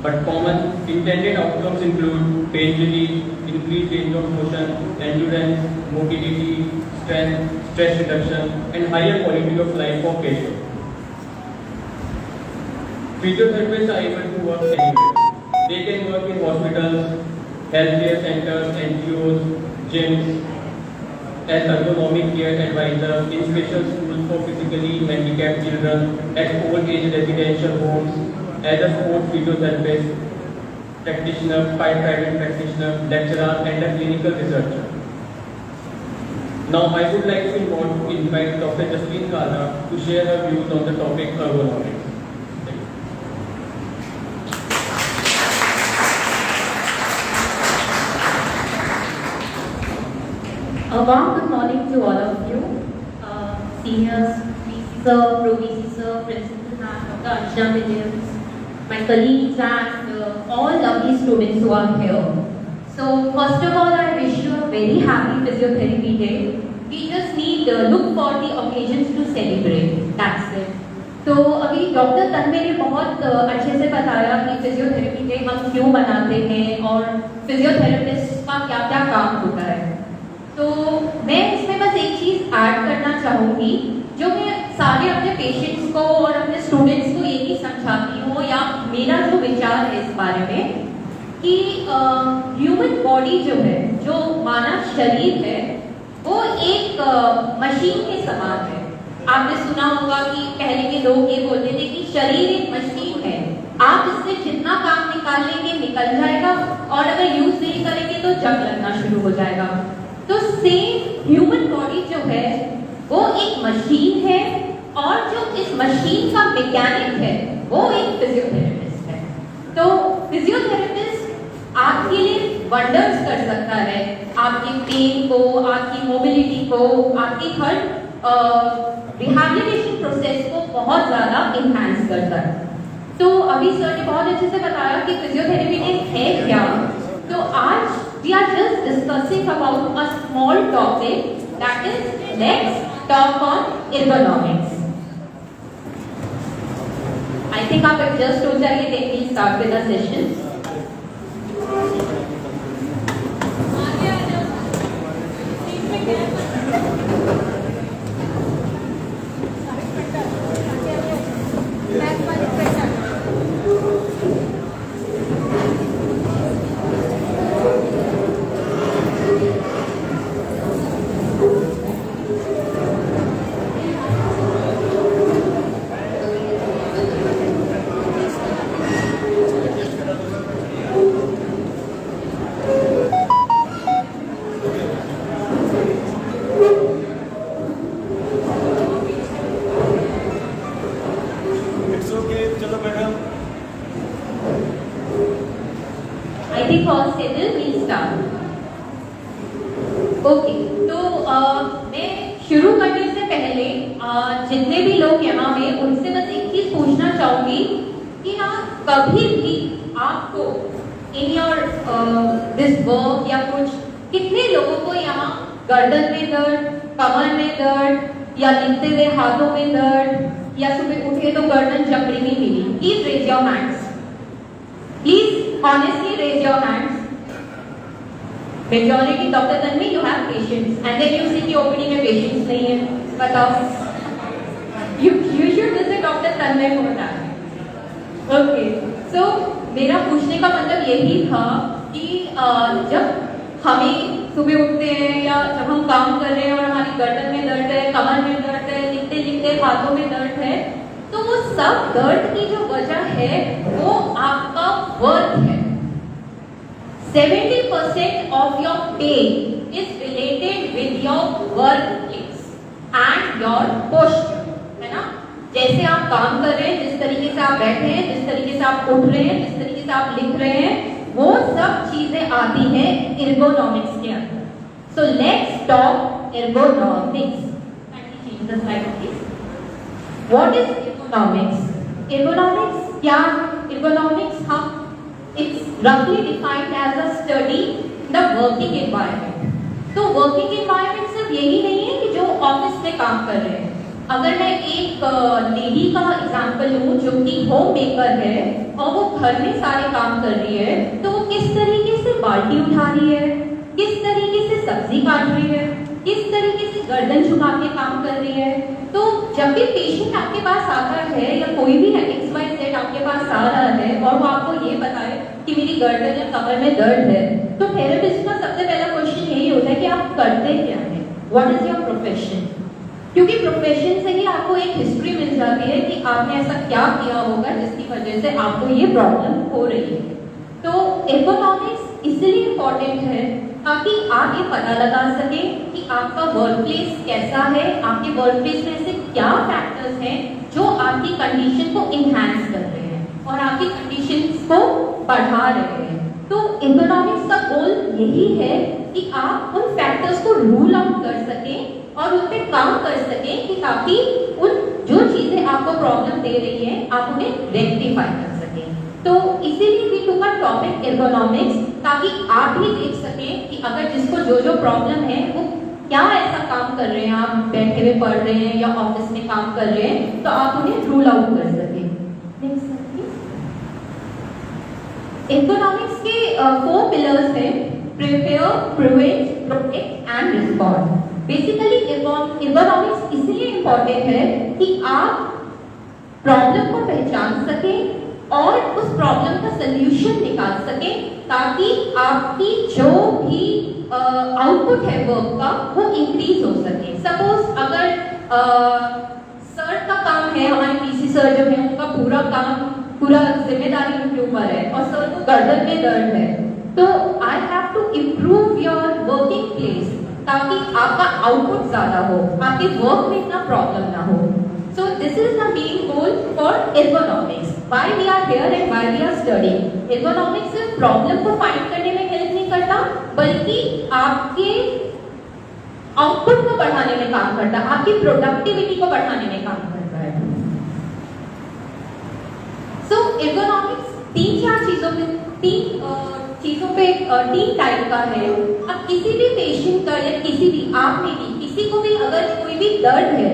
but common intended outcomes include pain relief, increased range of motion, endurance, mobility, strength, stress reduction, and higher quality of life for patients. Physiotherapists are able to work anywhere. They can work in hospitals, healthcare centers, NGOs, gyms, as ergonomic care advisor, in special schools for physically handicapped children, at old age residential homes, as a sports physiotherapist, practitioner, private practitioner, lecturer, and a clinical researcher. Now, I would like to invite Dr. Jasleen Kala to share her views on the topic ergonomics. A warm good morning to all of you, seniors, VC sir, Pro VC sir, Principal Dr. Archana Williams, my colleagues and all lovely students who are here. So first of all, I wish you a very happy Physiotherapy Day. We just need look for the occasions to celebrate. That's it. तो अभी doctor तन्मय ने बहुत अच्छे से बताया कि physiotherapy day हम क्यों मनाते हैं और फिजियोथेरेपिस्ट का क्या क्या काम होता है. तो मैं इसमें बस एक चीज़ ऐड करना चाहूँगी जो मैं सारे अपने पेशेंट्स को और अपने स्टूडेंट्स को यही समझाती हूँ या मेरा जो विचार है इस बारे में कि ह्यूमन बॉडी जो है, जो मानव शरीर है, वो एक मशीन के समान है. आपने सुना होगा कि पहले के लोग ये बोलते थे कि शरीर एक मशीन है, आप इससे जितना काम निकाल लेंगे निकल जाएगा और अगर यूज नहीं करेंगे तो जंग लगना शुरू हो जाएगा. तो सेम ह्यूमन बॉडी जो है वो एक मशीन है और जो इस मशीन का मैकेनिक है वो एक फिजियोथेरेपिस्ट है. तो फिजियोथेरेपिस्ट आपके लिए वंडर्स कर सकता है, आपके पेन को, आपकी मोबिलिटी को, आपकी हर रिहैबिलिटेशन प्रोसेस को बहुत ज़्यादा इन्हांस करता है. तो अभी सर ने बहुत अच्छे से बताया कि फिजियोथेरेपी है क्या. तो आज we are just discussing about a small topic, that is, let's talk on ergonomics. I think आप adjust हो जाइए, then we'll start with the session. जितने भी लोग यहाँ में उनसे बस एक चीज पूछना चाहूंगी कि हाँ, कभी भी आपको इन योर दिस वर्क या कुछ, कितने लोगों को यहाँ गर्दन में दर्द, कमर में दर्द या लिखते हुए हाथों में दर्द या सुबह उठे तो गर्दन जकड़ी नहीं मिली? Please raise your hands, please honestly raise your hands. Majority. Doctor Tanvi, you have patients and then you see कि ओपीडी में पेशेंट्स नहीं है. बताओ. You should visit डॉक्टर तन्मय को बताएं. ओके, सो मेरा पूछने का मतलब यही था कि जब हमें सुबह उठते हैं या जब हम काम कर रहे हैं और हमारी गर्दन में दर्द है, कमर में दर्द है, लिखते लिखते हाथों में दर्द है, तो वो सब दर्द की जो वजह है वो आपका वर्क है. 70% of your pain is related with your workplace and your posture. है ना? जैसे आप काम कर रहे हैं, जिस तरीके से आप बैठे हैं, जिस तरीके से आप उठ रहे हैं, जिस तरीके से आप लिख रहे हैं, वो सब चीजें आती हैं ergonomics के अंदर. So let's talk ergonomics. Can we change the slide, please? What is ergonomics? Ergonomics क्या? Ergonomics हम it's roughly defined as a study the working environment. तो working environment सिर्फ यही नहीं है कि जो ऑफिस में काम कर रहे हैं. अगर मैं एक लेडी का एग्जांपल लूं जो कि होम मेकर है और वो घर में सारे काम कर रही है, तो वो किस तरीके से बाल्टी उठा रही है, किस तरीके से सब्जी काट रही है, किस तरीके से गर्दन झुका के काम कर रही है। तो जब भी पेशेंट आपके पास आता है या कोई भी XYZ आपके पास आ रहा है और वो आपको ये बताए कि मेरी गर्दन या कमर में दर्द है, तो थेरेपिस्ट का सबसे पहला क्वेश्चन यही होता है कि आप करते क्या हैं, व्हाट इज योर प्रोफेशन। क्योंकि प्रोफेशन से ही आपको एक हिस्ट्री मिल जाती है कि आपने ऐसा क्या किया होगा जिसकी वजह से आपको ये प्रॉब्लम हो रही है। तो एर्गोनॉमिक्स इसलिए इम्पोर्टेंट है ताकि आप ये पता लगा सकें कि आपका वर्क प्लेस कैसा है, आपके वर्क प्लेस में से क्या फैक्टर्स हैं जो आपकी कंडीशन को इन्हांस कर रहे हैं और आपकी कंडीशंस को बढ़ा रहे हैं। तो एर्गोनॉमिक्स का गोल यही है कि आप उन फैक्टर्स को रूल आउट कर सकें और उन पे काम कर सकें कि ताकि उन जो चीजें आपको प्रॉब्लम दे रही है आप उन्हें रेक्टिफाई कर सकें। तो इसीलिए we took a topic ergonomics, ताकि आप भी देख सकें कि अगर जिसको जो जो प्रॉब्लम है वो क्या ऐसा काम कर रहे हैं, आप बैठे हुए पढ़ रहे हैं या ऑफिस में काम कर रहे हैं, तो आप उन्हें रूल आउट कर सकें। नेक्स्ट एर्गोनॉमिक्स के 4 पिलर्स हैं: prepare, prevent, protect and respond. Basically ergonomics इसलिए इम्पोर्टेंट है कि आप प्रॉब्लम को पहचान सकें और उस प्रॉब्लम का सल्यूशन निकाल सकें, ताकि आपकी जो भी आउटपुट है वर्क का वो इंक्रीज हो सके। सपोज अगर सर का काम है, हमारे पीसी सर जो है उनका पूरा जिम्मेदारी उनके ऊपर है और सर को गर्दन में दर्द है, तो I have to improve your working place ताकि आपका आउटपुट ज्यादा हो, आपके वर्क में इतना प्रॉब्लम ना हो। So this is the main goal for ergonomics, why we are here and why we are studying. Ergonomics सिर्फ प्रॉब्लम को फाइंड करने में हेल्प नहीं करता, बल्कि आपके आउटपुट को बढ़ाने में काम करता है, आपकी प्रोडक्टिविटी को बढ़ाने में काम करता है। सो एर्गोनॉमिक्स 3-4 चीजों पे 3 टाइप का है। अब किसी भी पेशेंट का या किसी भी आप में भी किसी को भी अगर कोई भी दर्द है,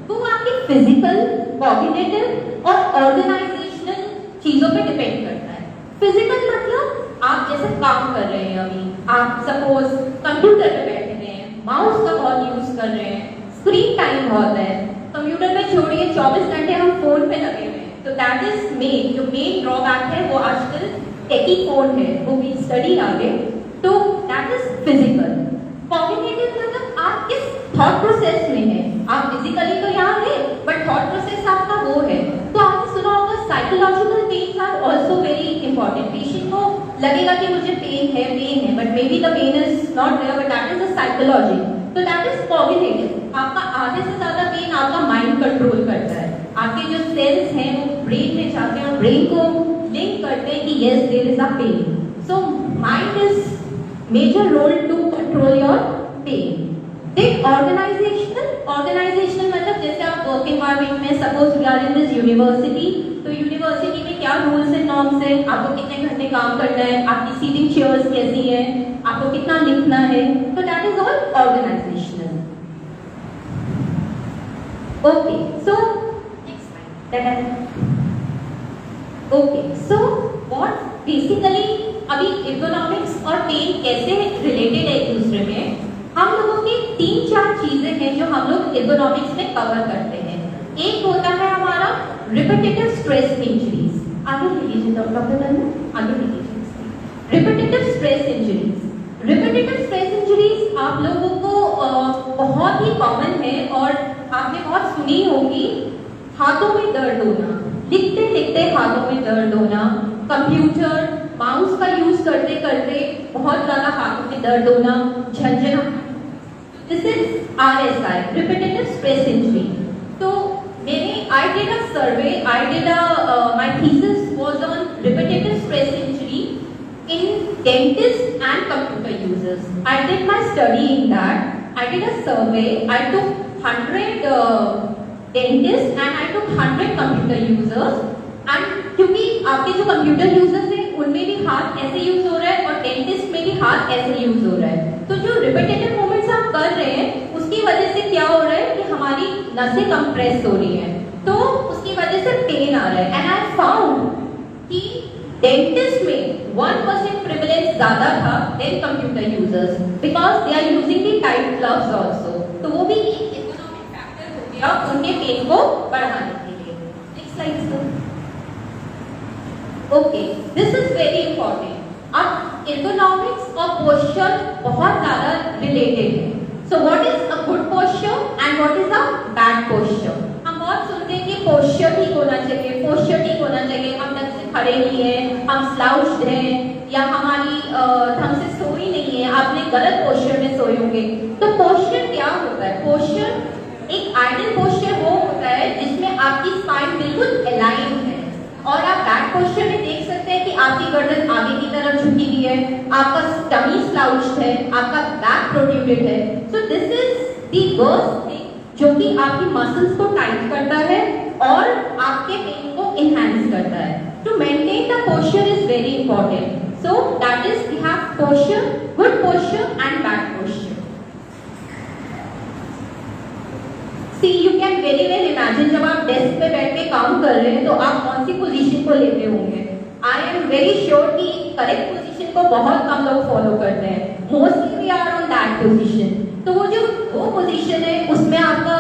तो आपकी फिजिकल, कॉग्निटिव और ऑर्गेनाइजेशनल चीजों पे डिपेंड करता है। फिजिकल मतलब आप जैसे काम कर रहे हैं, अभी आप सपोज कंप्यूटर पे बैठे हुए हैं, माउस का बहुत यूज कर रहे हैं, स्क्रीन टाइम बहुत है, कंप्यूटर में छोड़िए 24 घंटे हम फोन पे लगे हुए हैं, तो दैट इज मेन ड्रॉबैक है वो आजकल टेकी फोन है, वो भी स्टडी आगे। तो दैट इज फिजिकल। कॉग्निटिव मतलब आप किस थॉट प्रोसेस में हैं, आप फिजिकली तो यहाँ है बट थॉट प्रोसेस आपका वो है। तो आपने सुना होगा psychological pains are also very important. Patient को लगेगा कि मुझे पेन है but maybe the pain is not there, but that is the psychology. तो दैट इज कॉग्निटिव। आपका आधे से ज्यादा पेन आपका माइंड कंट्रोल करता है, आपके जो सेल्स हैं वो ब्रेन में जाते हैं और ब्रेन को लिंक करते हैं कि yes there is a pain. So mind is major role to control your pain. Then organisational मतलब जैसे आप वर्क एनवायरनमेंट में, suppose we are in this university, तो यूनिवर्सिटी में क्या रूल्स एंड नॉर्म्स है, आपको कितने घंटे काम करना है, आपकी सीटिंग चेयर्स कैसी है, आपको कितना लिखना है, तो that is all organisational. Okay, so okay, so what basically अभी एर्गोनॉमिक्स और पेन कैसे रिलेटेड है एक दूसरे में। हम लोगों की 3-4 चीजें हैं जो हम लोग एर्गोनॉमिक्स में कवर करते हैं। एक होता है हमारा रिपीटेटिव स्ट्रेस इंजरीज। आगे लीजिए डॉक्टर, आगे लीजिए। Repetitive stress injuries. Repetitive stress injuries आप लोगों को बहुत ही कॉमन है और आपने बहुत सुनी होगी। हाथों में दर्द होना, लिखते लिखते हाथों में दर्द होना, कंप्यूटर माउस का यूज करते करते बहुत ज्यादा हाथों में दर्द होना, झंझना। This is RSI, repetitive stress injury. तो I did a survey, my thesis was on repetitive stress injury in dentists and computer users. I did my study in that. I did a survey, I took 100 dentists and I took 100 computer users, and क्योंकि आपके जो computer users हैं उनमें भी हाथ ऐसे use हो रहा है और डेंटिस्ट में भी हाथ ऐसे यूज हो रहा है। तो जो रिपीटेटिव मूवमेंट्स आप कर रहे हैं उसकी वजह से क्या हो रहा है कि हमारी नसें कंप्रेस हो रही हैं, तो उसकी वजह से पेन आ रहा है। एंड आई फाउंड कि डेंटिस्ट में 1% प्रिविलेज ज्यादा था than computer users, because they are using the tight gloves also. तो वो भी एक इकोनॉमिक फैक्टर हो गया उनके पेन को बढ़ाने के लिए। Next slide sir. Okay, this is very important. अब इकोनॉमिक्स और पोस्चर बहुत ज्यादा रिलेटेड है। So what is a good posture and what is a bad posture? हम बहुत सुनते हैं कि पोस्चर ठीक होना चाहिए, पोस्चर ठीक होना चाहिए, हम ढंग से खड़े नहीं है, हम स्लाउच्ड हैं, या हमारी ढंग से सोई नहीं है, आपने गलत पोस्चर में सोए होंगे। तो पोस्चर क्या होता है? पोस्चर एक आइडियल पोस्चर वो होता है जिसमें आपकी स्पाइन बिल्कुल अलाइन है, और आप बैक पोस्चर में देख सकते हैं कि आपकी गर्दन आगे की तरफ झुकी हुई है, आपका स्टमी स्लाउच्ड है, आपका बैक प्रोट्रूडेड है। सो this is the worst thing जो कि आपकी मसल्स को टाइट करता है और आपके पेन को इनहैंस करता है। To maintain the posture is very important. So that is we have posture, good posture and bad posture. See, you can very well imagine जब आप डेस्क पे बैठ के काम कर रहे हैं तो आप कौन सी पोजीशन को लेते होंगे। आई एम वेरी श्योर कि करेक्ट पोजीशन को बहुत कम लोग फॉलो करते हैं। Mostly we are on that position. तो वो पोजीशन है उसमें आपका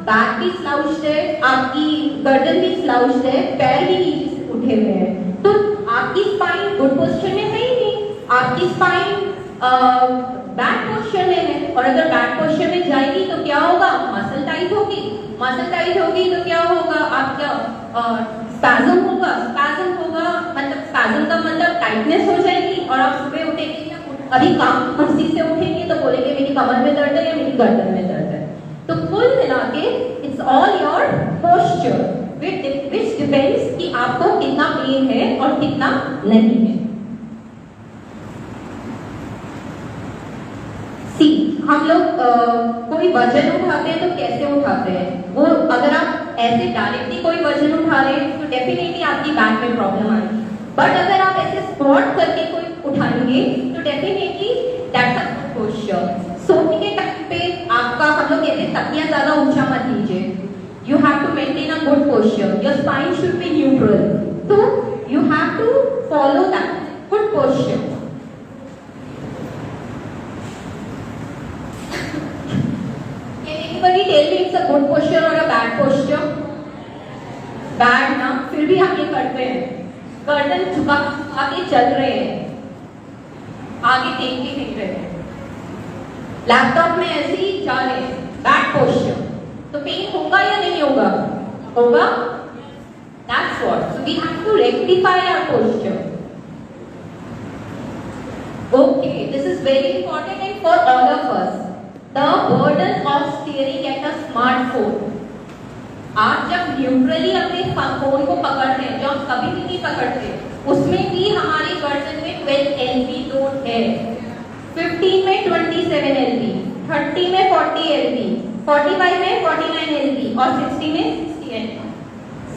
बैक भी स्लाउच्ड है, आपकी गर्दन भी स्लाउच्ड है, पैर भी नीचे से उठे हुए हैं, तो आपकी स्पाइन गुड पोजीशन में है ही नहीं, आपकी स्पाइन बैड पोस्चर में है। और अगर बैड पोस्चर में जाएगी तो क्या होगा? मसल टाइट होगी, मसल टाइट होगी तो क्या होगा? आपका स्पैज़म होगा, स्पैज़म होगा मतलब स्पैज़म का मतलब टाइटनेस हो जाएगी, और आप सुबह उठेंगे या अभी काम कुर्सी से उठेंगे तो बोलेंगे मेरी कमर में दर्द है या मेरी गर्दन में दर्द है। तो कुल मिला के it's all your posture which depends कि आपको कितना पेन है और कितना नहीं है। हम लोग कोई वजन उठाते हैं तो कैसे उठाते हैं? वो अगर आप ऐसे डायरेक्टली कोई वजन उठा रहे हैं तो डेफिनेटली आपकी बैक में प्रॉब्लम आएगी, बट अगर आप ऐसे स्क्वाट करके कोई उठाएंगे तो definitely that's a good posture. सोने के टाइम पे आपका हम लोग कहते हैं तकिया ज्यादा ऊंचा मत लीजिए। You have to maintain a good posture, your spine should be neutral, तो you have to follow that good posture. Anybody tell me it's a good posture or a bad posture? Bad ना, फिर भी हम ये करते हैं, गर्दन झुका के चल रहे हैं, आगे देख के नहीं रहे हैं, लैपटॉप में ऐसे ही जा रहे हैं, बैड पोस्चर। तो पेन होगा या नहीं होगा? होगा। That's what. So we have to rectify our posture. Okay, this is very important and for all of us. The burden of staring at a smartphone. आप जब न्यूट्रली अपने फोन को पकड़ते हैं, जो हम कभी भी नहीं पकड़ते, उसमें भी हमारी गर्दन में 12 LV लोड है, 15 में 27 LV, 30 में 40 LV, 45 में 49 LV और 60 में 60 LV।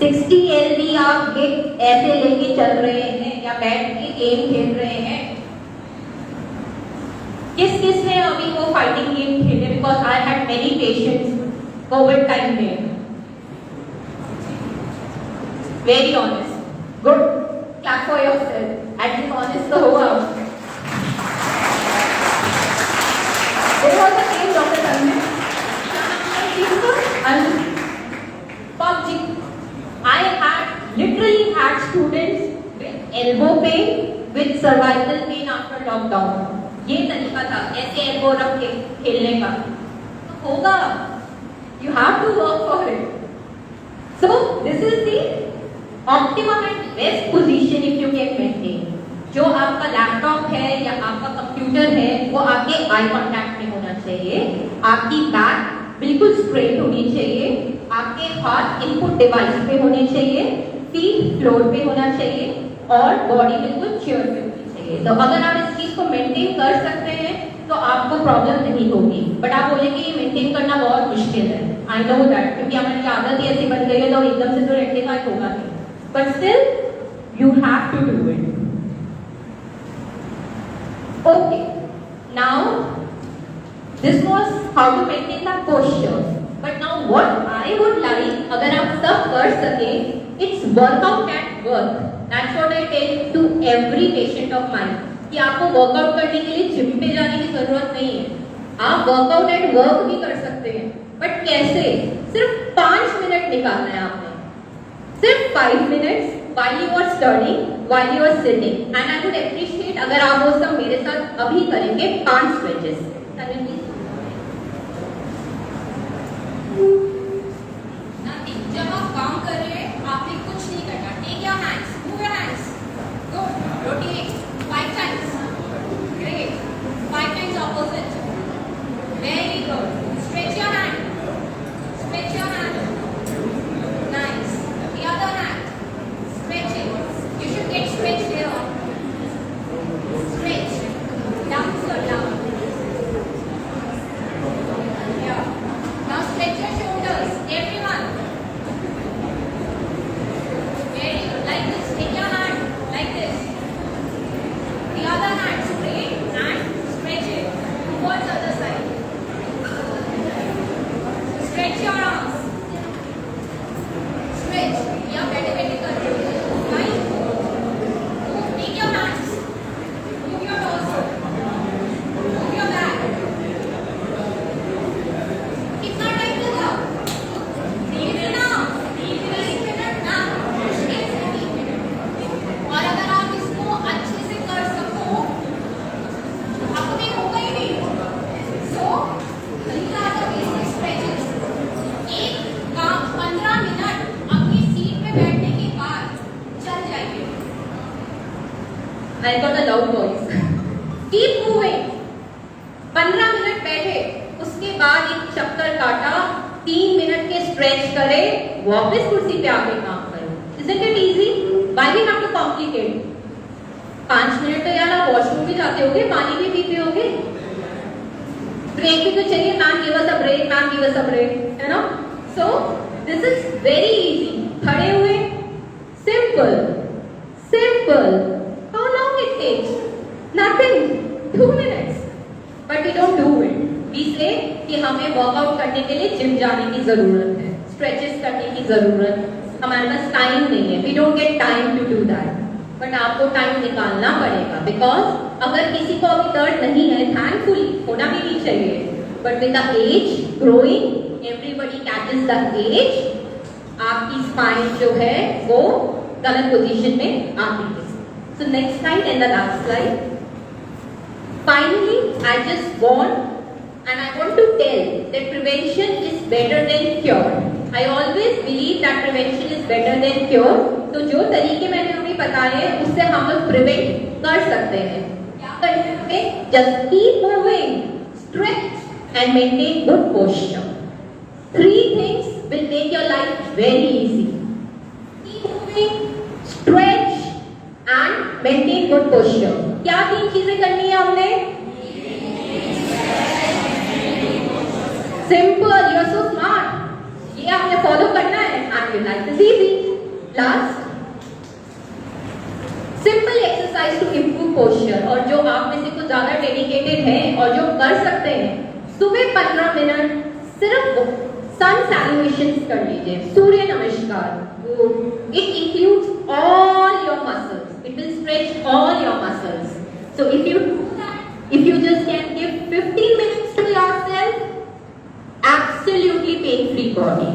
60 LV आप ऐसे लेके चल रहे हैं या बैठ के गेम खेल रहे हैं। किस ने अभी वो फाइटिंग गेम खेले? Because I had many patients covid time में। Very honest, good, clap for yourself, at least honest तो होगा। There was a case, Dr. Tanmay, and PUBG. I had literally had students with elbow pain, with cervical pain after lockdown. ये तरीका था ऐसे elbow रख के खेलने का। तो होगा, you have to work for it. So this is the optimum and best position if you can maintain. जो आपका लैपटॉप है या आपका कंप्यूटर है वो आपके आई कांटेक्ट में होना चाहिए, आपकी बैक बिल्कुल स्ट्रेट होनी चाहिए, आपके हाथ इनपुट डिवाइस पे होने चाहिए, फीट फ्लोर पे होना चाहिए और बॉडी बिल्कुल चेयर पे होनी चाहिए। तो अगर आप इस चीज को मेंटेन कर सकते हैं तो आपको प्रॉब्लम नहीं होगी। बट आप बोलेंगे ये मेंटेन करना बहुत मुश्किल है, आई नो दैट, क्योंकि हमारी आदत ही ऐसी बन गई है तो एकदम से तो रेक्टिफाई होगा नहीं, but still you have to do it. This was how to maintain that posture. But now what I would like, अगर आप सब कर सके, it's workout at work. That's what I tell to every patient of mine. कि आपको workout करने के लिए जिम पे जाने की जरूरत नहीं है. आप वर्कआउट एट वर्क भी कर सकते हैं. बट कैसे? सिर्फ 5 मिनट निकालना है आपने. सिर्फ 5 minutes while you are studying, while you are sitting. And I would appreciate अगर आप वो सब मेरे साथ अभी करेंगे 5 stretches. जब आप काम कर रहे हैं आपने कुछ नहीं करना. Take your hands, move your hands. Good. Rotate 5 times. Great. 5 times opposite. Very good. Stretch your hand. Stretch your hand. Nice. The other hand. Stretch it. You should get stretched here. Stretch. Down, sir, down. Yeah. Now stretch your shoulders. Everyone. Very good. Like this. Take your hand. Like this. The other hand. Straight and stretch it. Towards other side. Stretch your arms. Stretch. Yeah, better कर. Fine. Move. Take your hands. Move your torso. Move your back. कितना time लगा? 3 minute. 3 minute ना. 3 minute. और अगर आप इसको अच्छे से कर सको, अपने होगा ही नहीं. So, these are the basic stretches. एक काम 15 मिनट अपनी सीट पे बैठने के बाद चल जाइए. I got a loud voice. Keep moving. 15 minute बैठे, उसके बाद एक चक्कर काटा, 3 मिनट के स्ट्रेच करे, वापस कुर्सी पे आके काम करो. Isn't it easy? Why we have to complicate? 5 minute तो यार आप वॉशरूम भी जाते होगे, पानी भी पीते होगे. ब्रेक भी तो चाहिए. Ma'am give us a break, ma'am give us a break, है ना? So this is very easy. खड़े हुए, simple, simple. How long it takes? Nothing. 2 minutes. But we don't do it. We say कि हमें workout करने के लिए gym जाने की जरूरत है, स्ट्रेचेस करने की जरूरत है. हमारे पास टाइम नहीं है. We don't get time to do that. But आपको टाइम निकालना पड़ेगा. बिकॉज अगर किसी को अभी दर्द नहीं है, थैंकफुली होना भी नहीं चाहिए. But with the age growing, everybody catches the age, आपकी स्पाइन जो है वो गलत पोजीशन में आती है. So next slide and the last slide. Finally, I just want and I want to tell that prevention is better than cure. I always believe that prevention is better than cure. तो जो तरीके मैंने अभी बताए उससे हम लोग prevent कर सकते हैं. क्या कर सकते हैं? Just keep moving, stretch and maintain good posture. 3 things will make your life very easy. Keep moving, stretch and maintain good posture. क्या 3 चीजें करनी है हमने? Simple, you are so smart. ये आपने फॉलो करना है and your life is easy. Last, simple exercise to improve posture. और जो आप में से कुछ ज्यादा डेडिकेटेड हैं और जो कर सकते हैं, सुबह 15 मिनट सिर्फ सन सैल्यूएशंस कर लीजिए, सूर्य नमस्कार. It includes all your muscles. It will stretch all your muscles. So if you do that, if you just can give 15 minutes to yourself, absolutely pain-free body.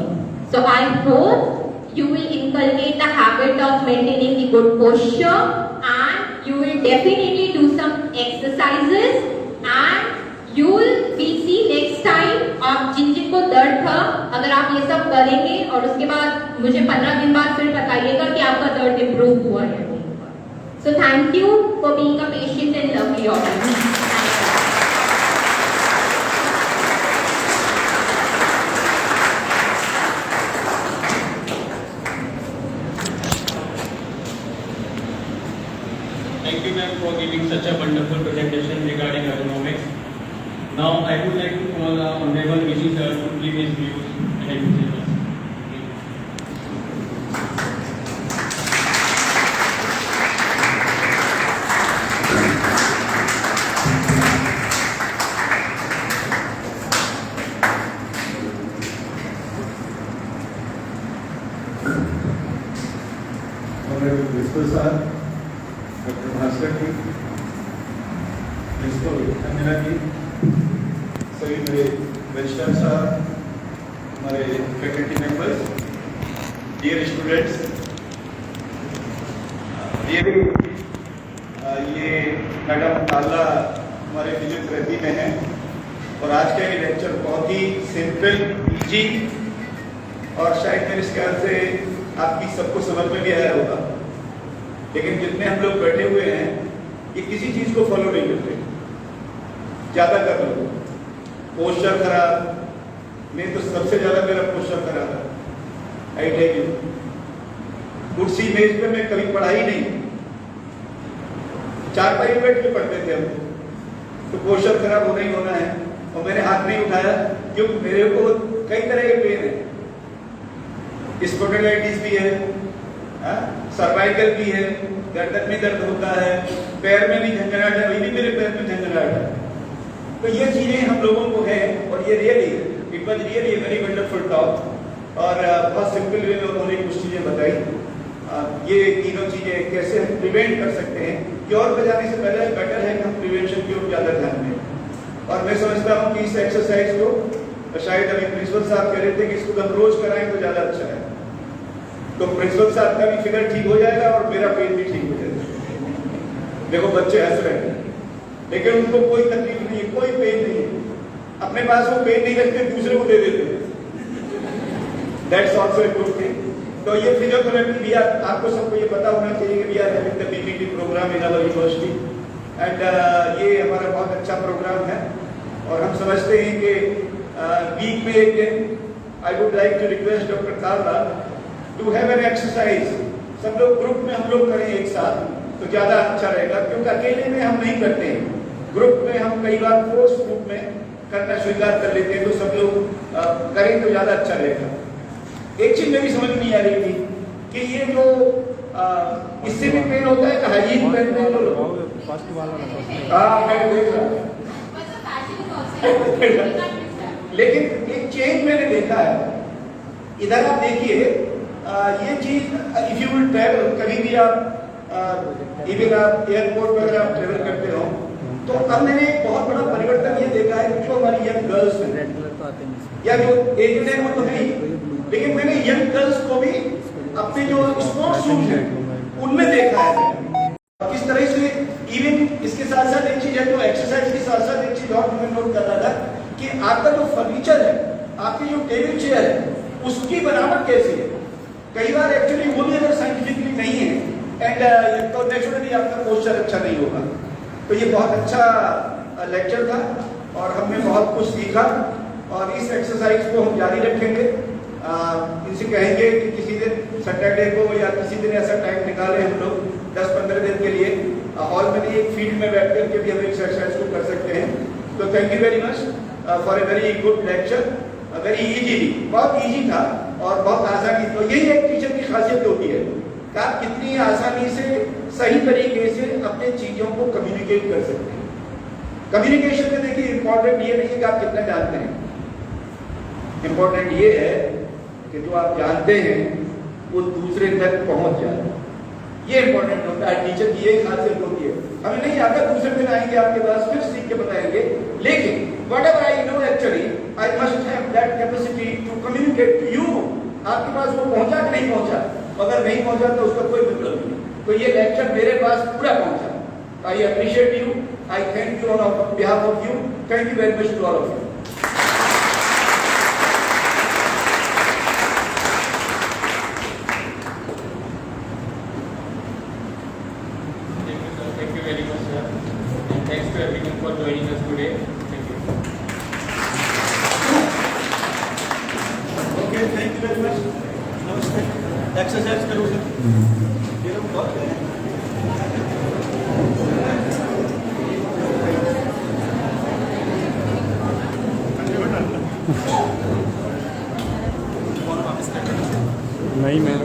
So I hope you will inculcate the habit of maintaining the good posture, and you will definitely do some exercises, and you will see next time. आप जिनको दर्द था, अगर आप ये सब करेंगे और उसके बाद मुझे 15 दिन बाद फिर बताइएगा कि आपका दर्द इम्प्रूव हुआ है. So thank you for being a patient and lovely audience. Thank you, ma'am, for giving such a wonderful presentation regarding ergonomics. Now, I would like to call Honorable VC sir to give his views and explanations. Bhaskar ji, principal Anjana ji, सभी मेरे registrar साहब, हमारे faculty members, dear students, ये madam ताला हमारे physiotherapy में हैं और आज का ये लेक्चर बहुत ही सिंपल, इजी और शायद मेरे ख्याल से आपकी सबको समझ में भी आया होगा। लेकिन जितने हम लोग बैठे हुए हैं ये किसी चीज को फॉलो नहीं करते, ज्यादातर लोग पोस्चर खराब, नहीं तो सबसे ज्यादा मेरा पोस्चर खराब है। आई टेल यू, कुर्सी मेज पे मैं कभी पढ़ाई नहीं, चारपाई में बैठ के पढ़ते थे हम, तो पोस्चर खराब होना ही होना है। और मैंने हाथ नहीं उठाया क्योंकि मेरे को कई तरह के पेन है, स्पोंडिलाइटिस भी है, सर्वाइकल भी है, गर्दन में दर्द होता है, पैर में भी झंझनाहट है, अभी भी मेरे पैर में झंझनाहट है। तो ये चीजें हम लोगों को है और ये really it was really a very wonderful talk और बहुत सिंपल वे में उन्होंने कुछ चीजें बताई। ये तीनों चीजें कैसे हम प्रिवेंट कर सकते हैं, क्योर पे जाने से पहले बेटर है कि हम प्रिवेंशन की ओर ज्यादा ध्यान दें। और मैं समझता हूँ कि इस एक्सरसाइज को शायद अभी प्रिंसिपल साहब कह रहे थे कि इसको हम रोज कराएं तो ज्यादा अच्छा है, तो प्रिंसिपल साहब का भी फिगर ठीक हो जाएगा और मेरा पेन भी ठीक हो जाएगा। देखो बच्चे हंस रहे हैं लेकिन उनको कोई तकलीफ नहीं है, कोई पेन नहीं है, अपने पास वो पेन नहीं रखते, दूसरे को दे देते हैं। That's also a good thing. तो ये फिजियोथेरेपी भी आपको सबको ये पता होना चाहिए कि we are having the PPT programme in our university एंड ये हमारा बहुत अच्छा प्रोग्राम है और हम समझते हैं कि वीक में एक दिन I would like to request doctor Tala to have an exercise, सब लोग ग्रुप में हम लोग करें एक साथ तो ज्यादा अच्छा रहेगा, क्योंकि अकेले में हम नहीं करते हैं, ग्रुप में हम कई बार फोर्स ग्रुप में करना स्वीकार कर लेते हैं, तो सब लोग करें तो ज्यादा अच्छा रहेगा। एक चीज मेरी समझ नहीं आ रही थी कि ये जो इससे भी पेन होता है, हाइजीन पेन में तो लेकिन एक चेंज मैंने देखा है, इधर आप देखिए ये चीज इफ यू विल ट्रैवल, कभी भी आप इवन आप एयरपोर्ट पर अगर आप ट्रेवल करते हो तो अब मैंने एक बहुत बड़ा परिवर्तन ये देखा है कि जो हमारी यंग गर्ल्स हैं या जो एजेड है वो तो है ही, लेकिन मैंने यंग गर्ल्स को भी अपने जो स्पोर्ट्स शूज हैं उनमें देखा है किस तरह से। इवन इसके साथ साथ एक चीज है, तो एक्सरसाइज के साथ साथ एक चीज और मैं नोट कर रहा था कि आपका जो फर्नीचर है, आपकी जो टेबल चेयर है, उसकी बनावट कैसी है। कई बार एक्चुअली वो भी अगर साइंटिफिकली नहीं है एंड तो नेचुरली आपका पोस्चर अच्छा नहीं होगा। तो ये बहुत अच्छा लेक्चर था और हमने बहुत कुछ सीखा और इस एक्सरसाइज को हम जारी रखेंगे। इनसे कहेंगे कि किसी दिन सैटरडे को या किसी दिन ऐसा टाइम निकालें हम लोग 10-15 दिन के लिए हॉल में नहीं, एक फील्ड में बैठ करके भी हम एक्सरसाइज को कर सकते हैं। तो thank you very much for a very good lecture, very easy, बहुत इजी था और बहुत आसानी। तो यही एक टीचर की खासियत होती है कि आप कितनी आसानी से सही तरीके से अपने चीजों को कम्युनिकेट कर सकते हैं। कम्युनिकेशन में देखिए इंपॉर्टेंट ये नहीं है कि आप कितना जानते हैं, इंपॉर्टेंट ये है कि जो आप जानते हैं वो दूसरे तक पहुंच जाए, ये इंपॉर्टेंट होता है। टीचर की यही खासियत होती है, हमें नहीं आता, दूसरे दिन आएंगे आपके पास फिर सीख के बताएंगे, लेकिन whatever I know actually I must have that capacity to communicate to you। आपके पास वो पहुंचा कि नहीं पहुंचा, अगर नहीं पहुंचा तो उसका कोई मतलब नहीं। तो ये लेक्चर मेरे पास पूरा पहुंचा। I appreciate you, I thank you on behalf of you, thank you very much to all of you. Thanks to everyone for joining us today. Thank you. Okay, thank you very much. नमस्ते। Exercise करो sir. ये लोग बहुत हैं। नहीं मैं